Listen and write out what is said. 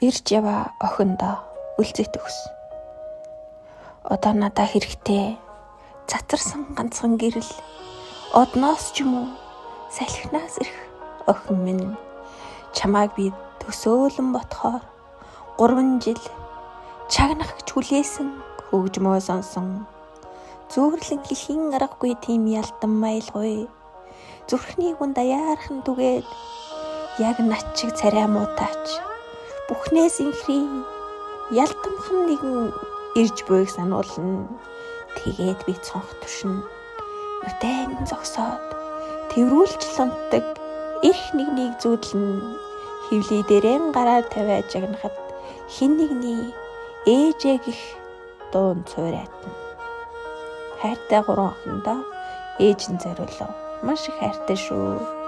Ирж яваа охиндоо үлзий төгс. Одоо надаа хэрэгтэй цацарсан ганцхан гэрэл, одноос ч юм уу салхинаас ирэх охин минь. Чамайг би төсөөлөн ботхоор 3 жил чагнахч хүлээсэн хөгжмөө сонсон. Зүүрлэн хэлхийн аргагүй тийм ялдан маялгүй. Зүрхний хүн даяархан түгээд яг над чиг царай муутаач. Бүхнээс инхри ялдамхан нэгэн ирж буйг сануулна. Тэгээд би цонх тушин нүдэн зогсоод тэрүүлж лунтдаг их нэгнийг зүүдлэн. Хевлий дээрэн гараар тавиад жагнахад хин нэгний ээжээ гих дуун цуурайтна. Хайртай 3 охиндоо ээж нь зориулав. Маш их хайртай шүү.